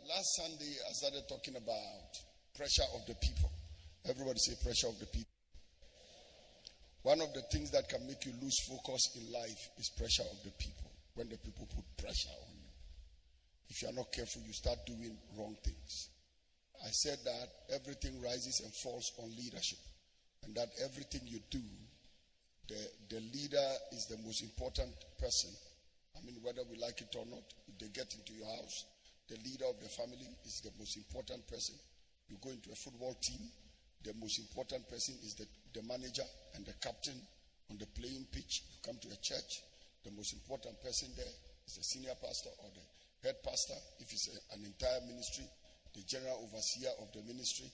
Last Sunday, I started talking about pressure of the people. Everybody say pressure of the people. One of the things that can make you lose focus in life is pressure of the people. When the people put pressure on you. If you are not careful, you start doing wrong things. I said that everything rises and falls on leadership. And that everything you do, the leader is the most important person. I mean, whether we like it or not, if they get into your house, the leader of the family is the most important person. You go into a football team, the most important person is the manager and the captain on the playing pitch. You come to a church, the most important person there is the senior pastor or the head pastor. If it's an entire ministry, the general overseer of the ministry.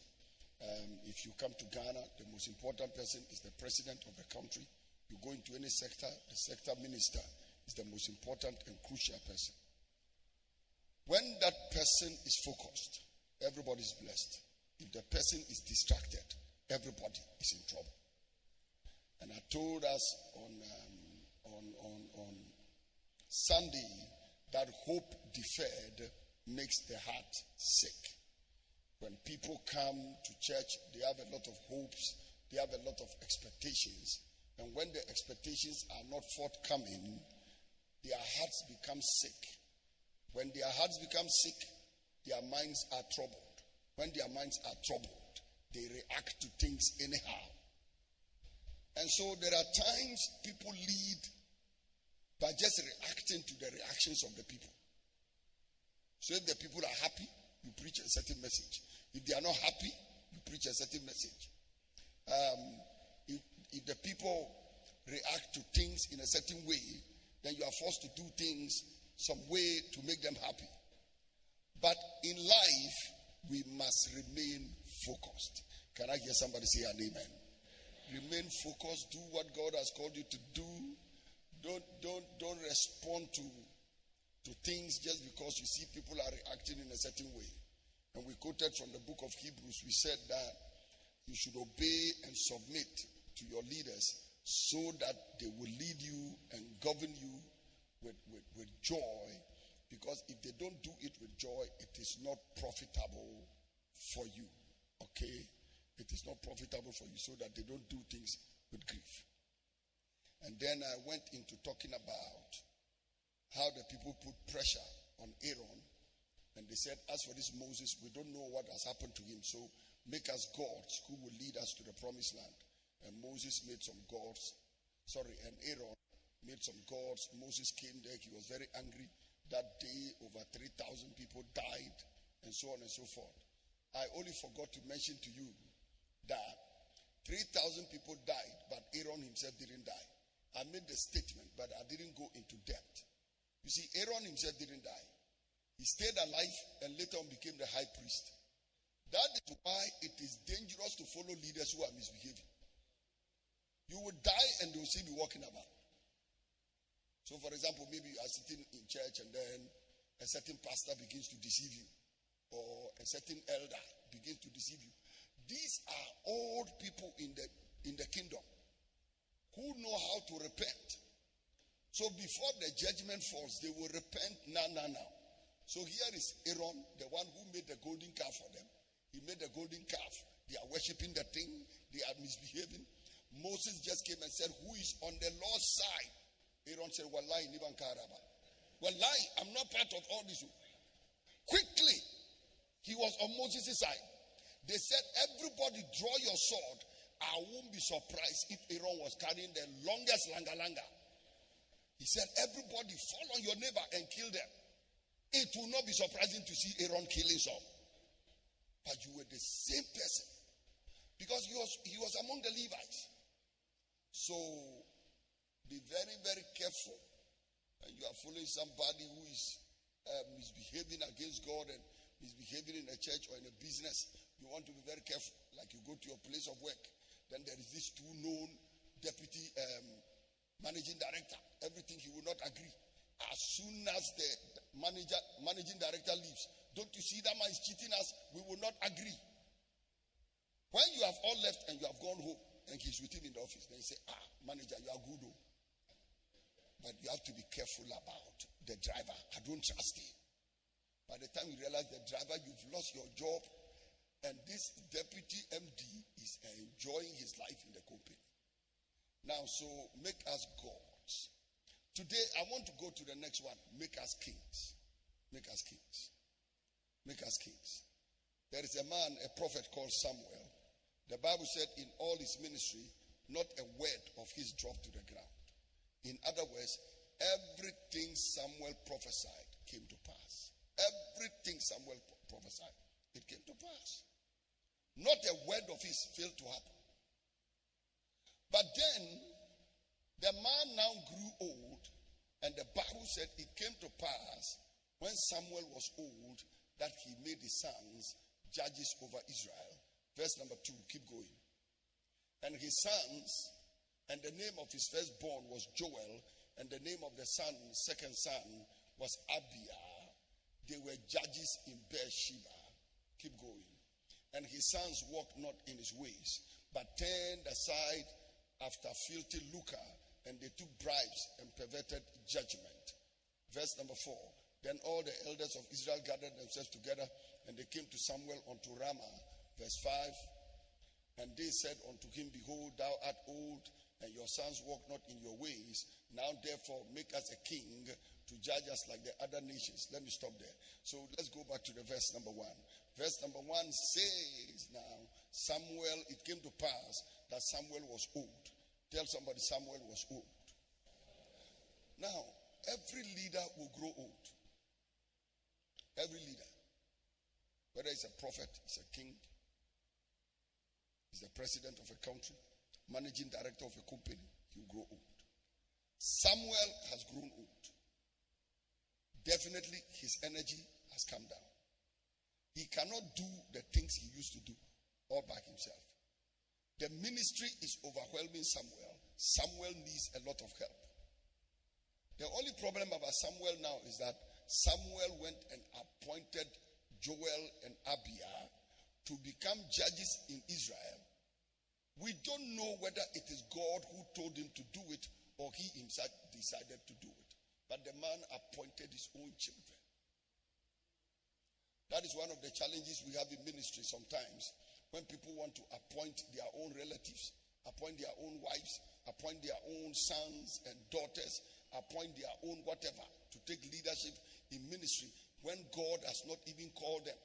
If you come to Ghana, the most important person is the president of the country. You go into any sector, the sector minister is the most important and crucial person. When that person is focused, everybody is blessed. If the person is distracted, everybody is in trouble. And I told us on Sunday that hope deferred makes the heart sick. When people come to church, they have a lot of hopes, they have a lot of expectations. And when the expectations are not forthcoming, their hearts become sick. When their hearts become sick, their minds are troubled. When their minds are troubled, they react to things anyhow. And so there are times people lead by just reacting to the reactions of the people. So if the people are happy, you preach a certain message. If they are not happy, you preach a certain message. If the people react to things in a certain way, then you are forced to do things some way to make them happy. But in life, we must remain focused. Can I hear somebody say an amen? Remain focused. Do what God has called you to do. Don't respond to things just because you see people are reacting in a certain way. And we quoted from the book of Hebrews. We said that you should obey and submit to your leaders so that they will lead you and govern you with joy. Because if they don't do it with joy, it is not profitable for you. Okay? It is not profitable for you, so that they don't do things with grief. And then I went into talking about how the people put pressure on Aaron. And they said, as for this Moses, we don't know what has happened to him. So make us gods who will lead us to the promised land. And Moses made some gods. And Aaron made some gods. Moses came there. He was very angry. That day, over 3,000 people died, and so on and so forth. I only forgot to mention to you that 3,000 people died, but Aaron himself didn't die. I made the statement, but I didn't go into depth. You see, Aaron himself didn't die. He stayed alive and later on became the high priest. That is why it is dangerous to follow leaders who are misbehaving. You will die and they will still be walking about. So, for example, maybe you are sitting in church and then a certain pastor begins to deceive you, or a certain elder begins to deceive you. These are old people in the kingdom who know how to repent. So before the judgment falls, they will repent now. So here is Aaron, the one who made the golden calf for them. He made the golden calf. They are worshiping the thing. They are misbehaving. Moses just came and said, who is on the Lord's side? Aaron said, Wallahi, Niban Karaba. Wallahi, I'm not part of all this. Quickly, he was on Moses' side. They said, everybody draw your sword. I won't be surprised if Aaron was carrying the longest langa. He said, everybody fall on your neighbor and kill them. It will not be surprising to see Aaron killing some. But you were the same person. Because he was among the Levites. So, be very, very careful. And you are following somebody who is misbehaving against God and misbehaving in a church or in a business. You want to be very careful. Like you go to your place of work. Then there is this too known deputy managing director. Everything he will not agree. As soon as the managing director leaves, don't you see that man is cheating us? We will not agree. When you have all left and you have gone home and he's with him in the office, then you say, manager, you are good. Oh. But you have to be careful about the driver. I don't trust him. By the time you realize the driver, you've lost your job, and this deputy MD is enjoying his life in the company. Now, so make us gods. Today, I want to go to the next one. Make us kings. Make us kings. Make us kings. There is a man, a prophet called Samuel. The Bible said in all his ministry, not a word of his dropped to the ground. In other words, everything Samuel prophesied came to pass. Everything Samuel prophesied, it came to pass. Not a word of his failed to happen. But then, the man now grew old, and the Bible said it came to pass when Samuel was old that he made his sons judges over Israel. Verse number 2, keep going. And his sons, and the name of his firstborn was Joel, and the name of the second son was Abiah. They were judges in Beersheba. Keep going. And his sons walked not in his ways, but turned aside after filthy lucre, and they took bribes and perverted judgment. Verse number 4. Then all the elders of Israel gathered themselves together, and they came to Samuel unto Ramah. Verse 5. And they said unto him, Behold, thou art old, and your sons walk not in your ways. Now therefore make us a king to judge us like the other nations. Let me stop there. So let's go back to the verse number 1. Verse number 1 says, now Samuel, it came to pass that Samuel was old. Tell somebody Samuel was old. Now, every leader will grow old. Every leader. Whether he's a prophet, he's a king, he's the president of a country, managing director of a company, he'll grow old. Samuel has grown old. Definitely his energy has come down. He cannot do the things he used to do all by himself. The ministry is overwhelming Samuel. Samuel needs a lot of help. The only problem about Samuel now is that Samuel went and appointed Joel and Abiah to become judges in Israel. We don't know whether it is God who told him to do it or he himself decided to do it. But the man appointed his own children. That is one of the challenges we have in ministry sometimes. When people want to appoint their own relatives, appoint their own wives, appoint their own sons and daughters, appoint their own whatever to take leadership in ministry when God has not even called them.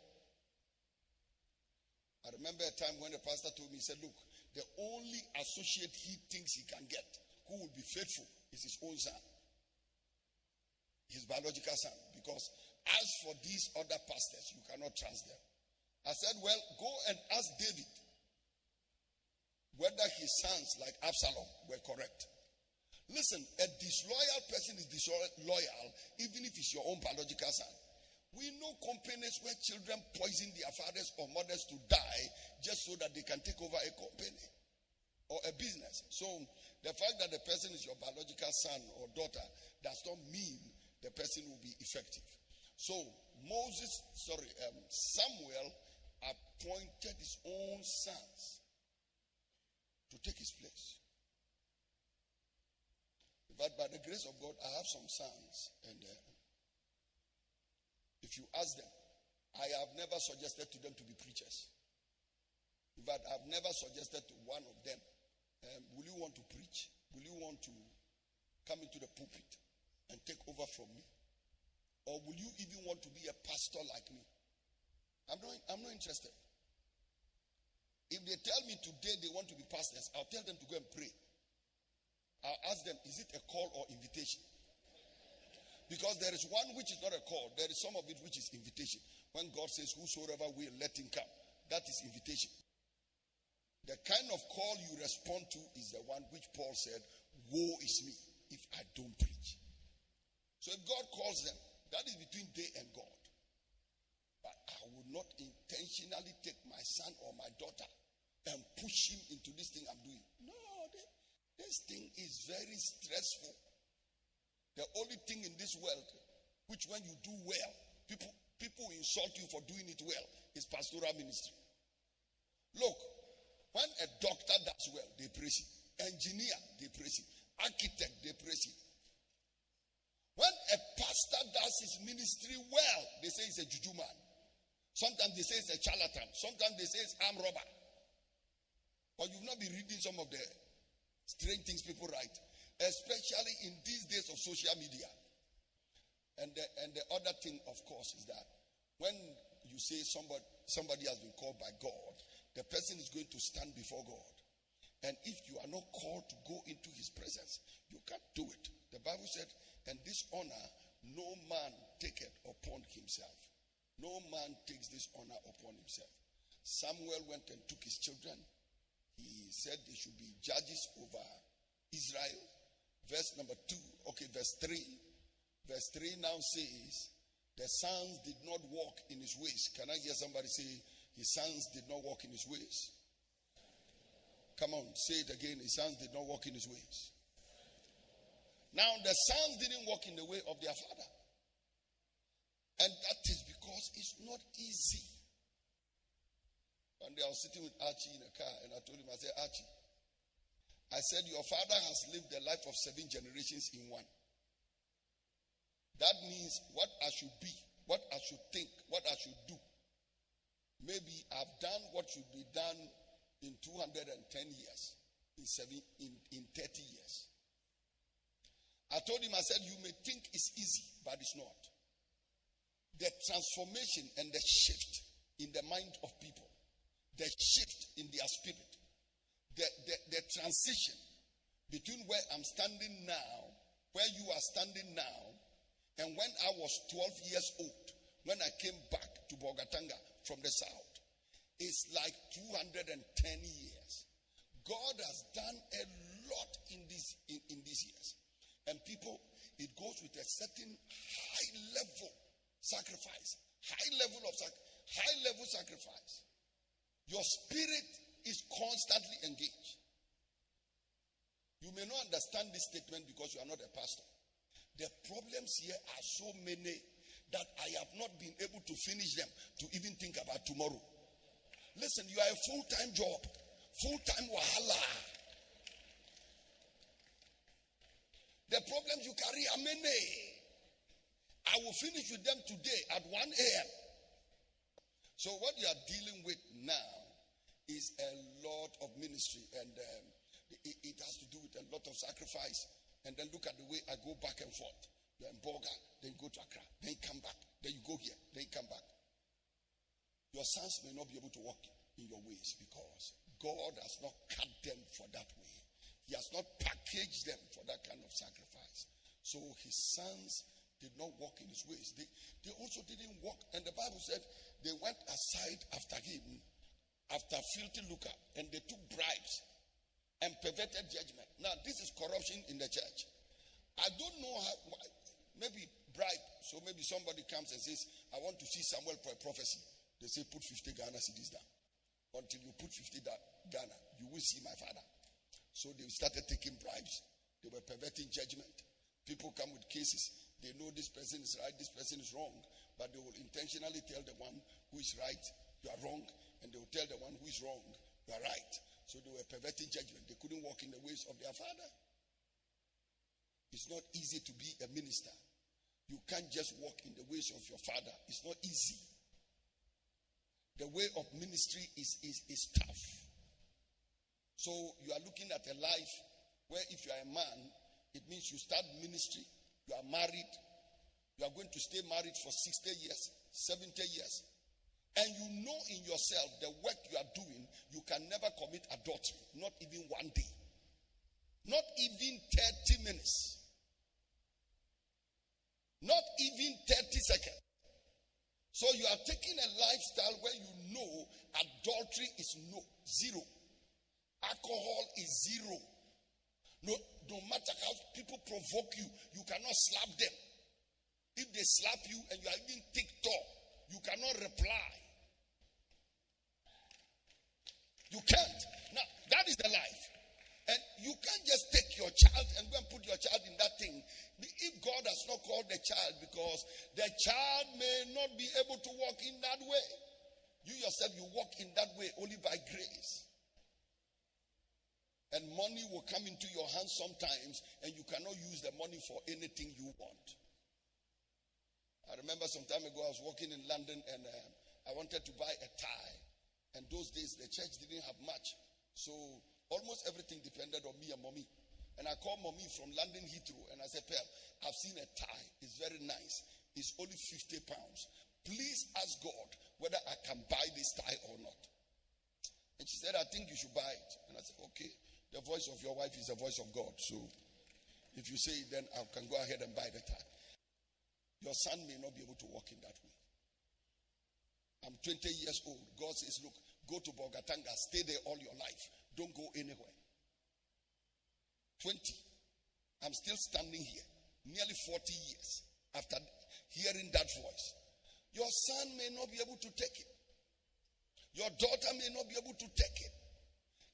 I remember a time when the pastor told me, he said, look, the only associate he thinks he can get who will be faithful is his own son, his biological son, because as for these other pastors, you cannot trust them. I said, well, go and ask David whether his sons like Absalom were correct. Listen, a disloyal person is disloyal even if it's your own biological son. We know companies where children poison their fathers or mothers to die just so that they can take over a company or a business. So the fact that the person is your biological son or daughter does not mean the person will be effective. So Samuel appointed his own sons to take his place. But by the grace of God, I have some sons, and if you ask them, I have never suggested to them to be preachers. In fact, I've never suggested to one of them, will you want to preach? Will you want to come into the pulpit and take over from me? Or will you even want to be a pastor like me? I'm not interested. If they tell me today they want to be pastors, I'll tell them to go and pray. I'll ask them, is it a call or invitation? Because there is one which is not a call. There is some of it which is invitation. When God says, whosoever will, let him come. That is invitation. The kind of call you respond to is the one which Paul said, woe is me if I don't preach. So if God calls them, that is between they and God. But I would not intentionally take my son or my daughter and push him into this thing I'm doing. No, this thing is very stressful. The only thing in this world, which when you do well, people insult you for doing it well, is pastoral ministry. Look, when a doctor does well, they praise him. Engineer, they praise him. Architect, they praise him. When a pastor does his ministry well, they say he's a juju man. Sometimes they say it's a charlatan. Sometimes they say it's armed robber. But you've not been reading some of the strange things people write, especially in these days of social media. And the other thing, of course, is that when you say somebody has been called by God, the person is going to stand before God. And if you are not called to go into his presence, you can't do it. The Bible said, and this honor no man taketh upon himself. No man takes this honor upon himself. Samuel went and took his children. He said they should be judges over Israel. Verse number 2, verse 3. Verse 3 now says, the sons did not walk in his ways. Can I hear somebody say, his sons did not walk in his ways? Come on, say it again. His sons did not walk in his ways. Now, the sons didn't walk in the way of their father. And that is because it's not easy. One day I was sitting with Archie in a car and I told him, I said, Archie, I said, your father has lived the life of 7 generations in one. That means what I should be, what I should think, what I should do. Maybe I've done what should be done in 210 years, in 30 years. I told him, I said, you may think it's easy, but it's not. The transformation and the shift in the mind of people, the shift in their spirit, the transition between where I'm standing now, where you are standing now, and when I was 12 years old, when I came back to Bogatanga from the south, it's like 210 years. God has done a lot in these years. And people, it goes with a certain high level sacrifice. High level sacrifice. Your spirit is constantly engaged. You may not understand this statement because you are not a pastor. The problems here are so many that I have not been able to finish them to even think about tomorrow. Listen, you are a full-time job. Full-time wahala. The problems you carry are many. I will finish with them today at 1 a.m. So what you are dealing with now is a lot of ministry, and it has to do with a lot of sacrifice. And then look at the way I go back and forth. You're in Boga, then you go to Accra, then you come back, then you go here, then you come back. Your sons may not be able to walk in your ways because God has not cut them for that way. He has not packaged them for that kind of sacrifice. So his sons did not walk in his ways. They also didn't walk. And the Bible said they went aside after him, after filthy lucre, and they took bribes and perverted judgment. Now, this is corruption in the church. I don't know how, maybe bribe. So maybe somebody comes and says, I want to see Samuel for a prophecy. They say, put 50 Ghana cedis down. Until you put 50 Ghana, you will see my father. So they started taking bribes. They were perverting judgment. People come with cases. They know this person is right, this person is wrong. But they will intentionally tell the one who is right, you are wrong. And they will tell the one who is wrong, you are right. So they were perverting judgment. They couldn't walk in the ways of their father. It's not easy to be a minister. You can't just walk in the ways of your father. It's not easy. The way of ministry is tough. So you are looking at a life where if you are a man, it means you start ministry, you are married, you are going to stay married for 60 years, 70 years. And you know in yourself the work you are doing, you can never commit adultery, not even one day. Not even 30 minutes. Not even 30 seconds. So you are taking a lifestyle where you know adultery is zero. Alcohol is zero. No matter how people provoke you, you cannot slap them. If they slap you and you are even TikTok, you cannot reply. You can't. Now, that is the life. And you can't just take your child and go and put your child in that thing. If God has not called the child, because the child may not be able to walk in that way. You yourself, you walk in that way only by grace. And money will come into your hands sometimes, and you cannot use the money for anything you want. I remember some time ago I was walking in London and I wanted to buy a tie. And those days the church didn't have much. So almost everything depended on me and mommy. And I called mommy from London Heathrow and I said, Pearl, I've seen a tie. It's very nice. It's only 50 pounds. Please ask God whether I can buy this tie or not. And she said, I think you should buy it. And I said, okay. The voice of your wife is the voice of God. So if you say it, then I can go ahead and buy the tie. Your son may not be able to walk in that way. I'm 20 years old. God says, look, go to Bogatanga, stay there all your life. Don't go anywhere. 20. I'm still standing here, nearly 40 years after hearing that voice. Your son may not be able to take it. Your daughter may not be able to take it.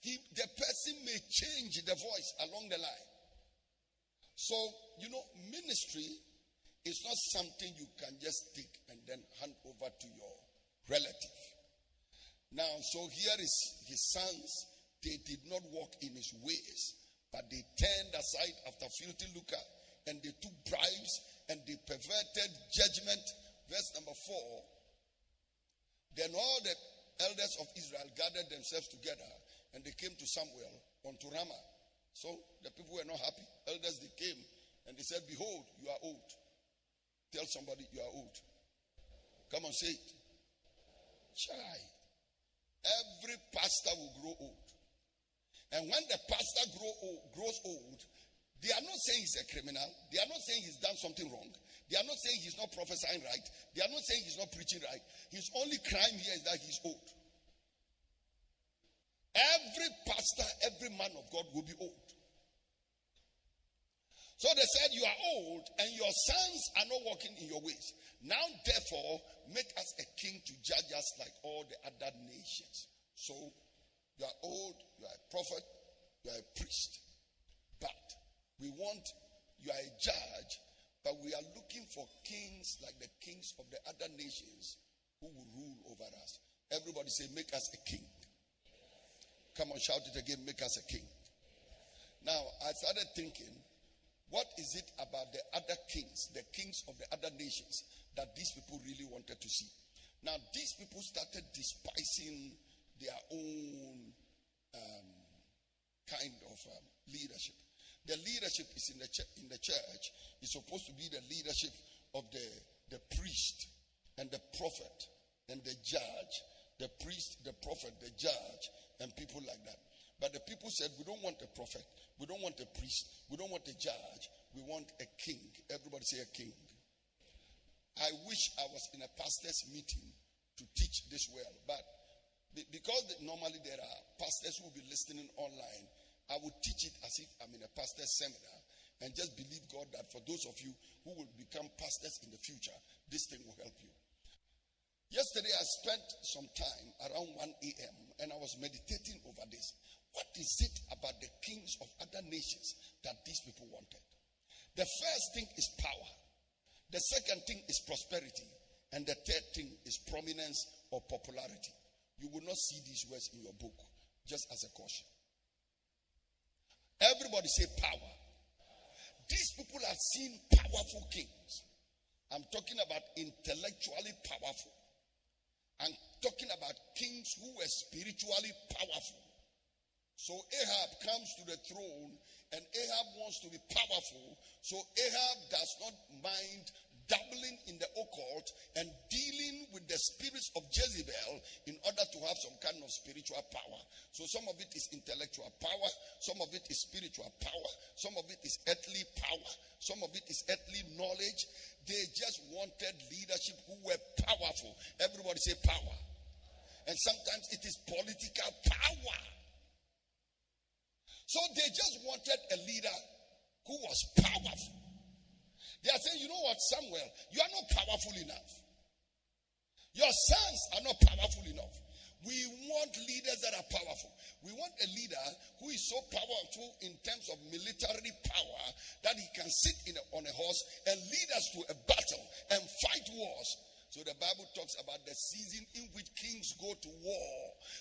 The person may change the voice along the line. So, ministry is not something you can just take and then hand over to your relative. Now, so here is his sons. They did not walk in his ways, but they turned aside after filthy lucre, and they took bribes, and they perverted judgment. Verse number 4. Then all the elders of Israel gathered themselves together, and they came to Samuel unto Ramah. So the people were not happy. Elders, they came, and they said, behold, you are old. Tell somebody you are old. Come on, say it. Chai. Every pastor will grow old. And when the pastor grows old, they are not saying he's a criminal. They are not saying he's done something wrong. They are not saying he's not prophesying right. They are not saying he's not preaching right. His only crime here is that he's old. Every pastor, every man of God will be old. So they said, you are old and your sons are not walking in your ways. Now, therefore, make us a king to judge us like all the other nations. So, you are old, you are a prophet, you are a priest. But you are a judge, but we are looking for kings like the kings of the other nations who will rule over us. Everybody say, make us a king. Come on, shout it again, make us a king. Now, I started thinking, what is it about the other kings, the kings of the other nations, that these people really wanted to see? Now, these people started despising their own kind of leadership. The leadership is in the church. It's supposed to be the leadership of the priest and the prophet and the judge. The priest, the prophet, the judge, and people like that. But the people said, we don't want a prophet. We don't want a priest. We don't want a judge. We want a king. Everybody say a king. I wish I was in a pastor's meeting to teach this well. But because normally there are pastors who will be listening online, I would teach it as if I'm in a pastor's seminar. And just believe God that for those of you who will become pastors in the future, this thing will help you. Yesterday I spent some time around 1 a.m. and I was meditating over this. What is it about the kings of other nations that these people wanted? The first thing is power. The second thing is prosperity. And the third thing is prominence or popularity. You will not see these words in your book, just as a caution. Everybody say power. These people have seen powerful kings. I'm talking about intellectually powerful. I'm talking about kings who were spiritually powerful. So Ahab comes to the throne and Ahab wants to be powerful. So Ahab does not mind dabbling in the occult and dealing with the spirits of Jezebel in order to have some kind of spiritual power. So some of it is intellectual power, some of it is spiritual power, some of it is earthly power, some of it is earthly knowledge. They just wanted leadership who were powerful. Everybody say power. And sometimes it is political power. So they just wanted a leader who was powerful. They are saying, you know what, Samuel, you are not powerful enough. Your sons are not powerful enough. We want leaders that are powerful. We want a leader who is so powerful in terms of military power that he can sit on a horse and lead us to a battle and fight wars. So the Bible talks about the season in which kings go to war.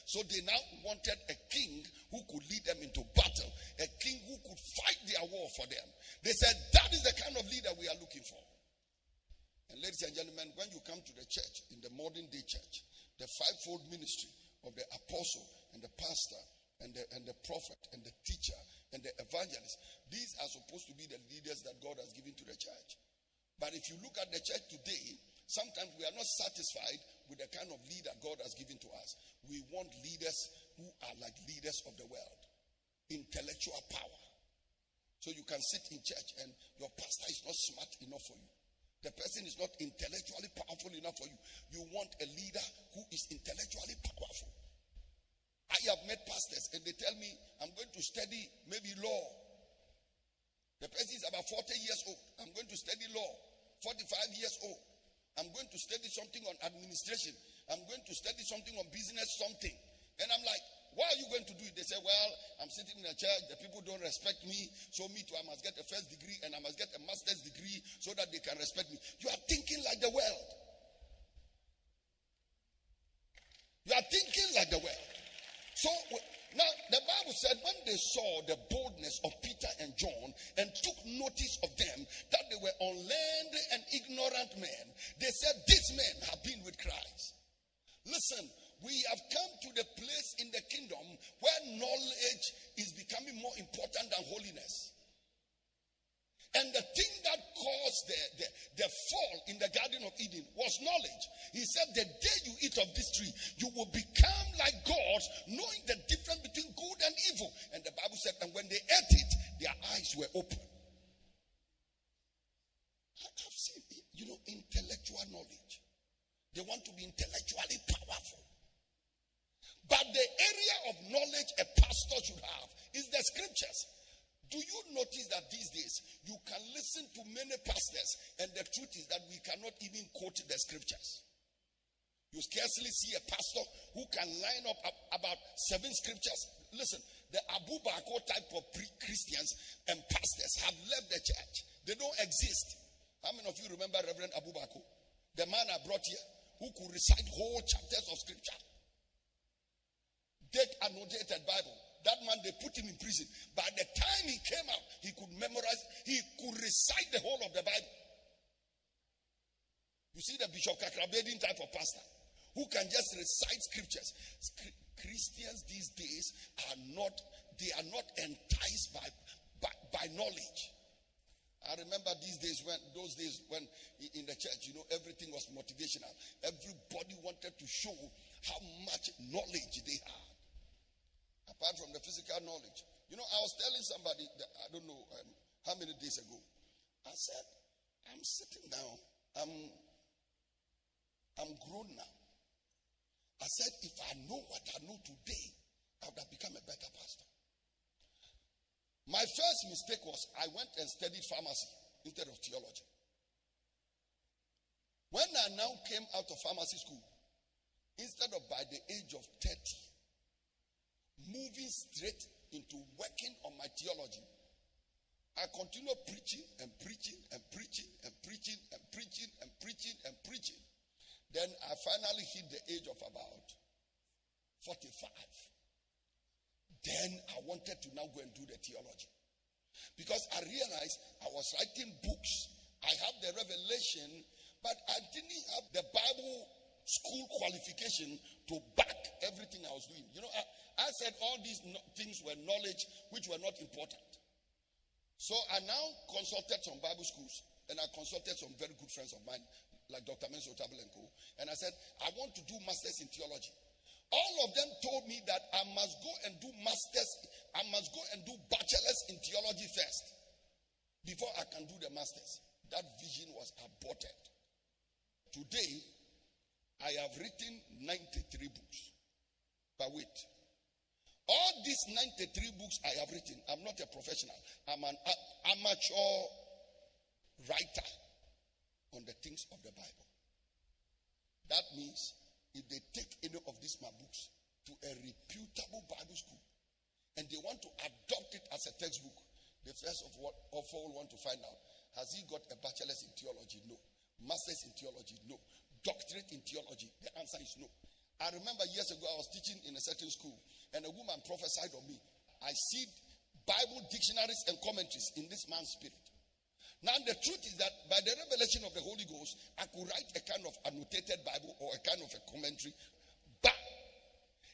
So they now wanted a king who could lead them into battle, a king who could fight their war for them. They said, that is the kind of leader we are looking for. And ladies and gentlemen, when you come to the church, in the modern day church, the fivefold ministry of the apostle and the pastor and the prophet and the teacher and the evangelist, these are supposed to be the leaders that God has given to the church. But if you look at the church today, sometimes we are not satisfied with the kind of leader God has given to us. We want leaders who are like leaders of the world. Intellectual power. So you can sit in church and your pastor is not smart enough for you. The person is not intellectually powerful enough for you. You want a leader who is intellectually powerful. I have met pastors and they tell me, I'm going to study maybe law. The person is about 40 years old. I'm going to study law. 45 years old. I'm going to study something on administration. I'm going to study something on business something. And I'm like, why are you going to do it? They say, well, I'm sitting in a church. The people don't respect me. So me too, I must get a first degree and I must get a master's degree so that they can respect me. You are thinking like the world. You are thinking like the world. So now the Bible said when they saw the boldness of Peter and John and took notice of them that they were unlearned and ignorant men, they said, these men have been with Christ. Listen, we have come to the place in the kingdom where knowledge is becoming more important than holiness. And the thing that caused the fall in the Garden of Eden was knowledge. He said, the day you eat of this tree, you will become like gods, knowing the difference between good and evil. And the Bible said, and when they ate it, their eyes were open. I've seen, intellectual knowledge. They want to be intellectually powerful. But the area of knowledge a pastor should have is the scriptures. Do you notice that these days you can listen to many pastors and the truth is that we cannot even quote the scriptures? You scarcely see a pastor who can line up about 7 scriptures. Listen, the Abu Bakr type of Christians and pastors have left the church. They don't exist. How many of you remember Reverend Abu Bakr? The man I brought here who could recite whole chapters of scripture. Take annotated Bible. That man, they put him in prison. By the time he came out, he could memorize, he could recite the whole of the Bible. You see the Bishop Kakrabedin type of pastor who can just recite scriptures. Christians these days are not enticed by knowledge. I remember those days when in the church, everything was motivational. Everybody wanted to show how much knowledge they had. Apart from the physical knowledge. I was telling somebody that, I don't know how many days ago. I said, I'm sitting down. I'm grown now. I said, if I know what I know today, I would have become a better pastor. My first mistake was I went and studied pharmacy instead of theology. When I now came out of pharmacy school, instead of by the age of 30, moving straight into working on my theology, I continued preaching and preaching and preaching and preaching and preaching and preaching and preaching. Then I finally hit the age of about 45. Then I wanted to now go and do the theology. Because I realized I was writing books. I have the revelation, but I didn't have the Bible school qualification to back everything I was doing. I said all these things were knowledge which were not important. So I now consulted some Bible schools and I consulted some very good friends of mine like Dr. Menso Tabelenko, and I said, I want to do masters in theology. All of them told me that I must go and do masters, I must go and do bachelors in theology first before I can do the masters. That vision was aborted. Today, I have written 93 books. But wait. All these 93 books I have written, I'm not a professional. I'm an amateur writer on the things of the Bible. That means if they take any of these my books to a reputable Bible school and they want to adopt it as a textbook, they first of all want to find out, has he got a bachelor's in theology? No. Master's in theology? No. Doctorate in theology? The answer is no. I remember years ago I was teaching in a certain school and a woman prophesied on me. I see Bible dictionaries and commentaries in this man's spirit. Now, the truth is that by the revelation of the Holy Ghost, I could write a kind of annotated Bible or a kind of a commentary. But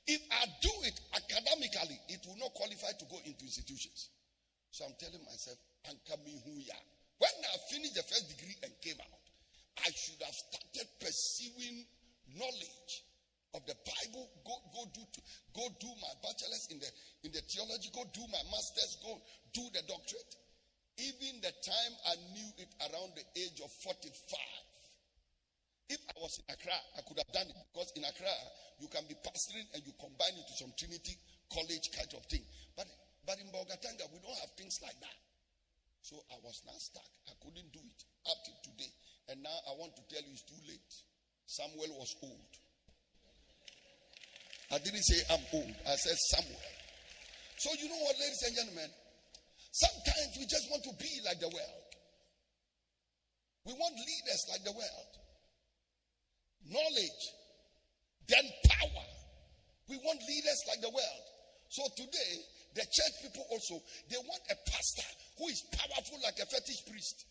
if I do it academically, it will not qualify to go into institutions. So I'm telling myself, when I finished the first degree and came out, I should have started pursuing knowledge of the Bible. Go do my bachelor's in the theology. Go do my master's. Go do the doctorate. Even the time I knew it around the age of 45. If I was in Accra, I could have done it, because in Accra you can be pastoring and you combine it to some Trinity College kind of thing. But in Bogatanga we don't have things like that. So I was not stuck. I couldn't do it up till today. And now I want to tell you it's too late. Samuel was old. I didn't say I'm old. I said Samuel. So you know what, ladies and gentlemen? Sometimes we just want to be like the world. We want leaders like the world. Knowledge, then power. We want leaders like the world. So today, the church people also, they want a pastor who is powerful like a fetish priest.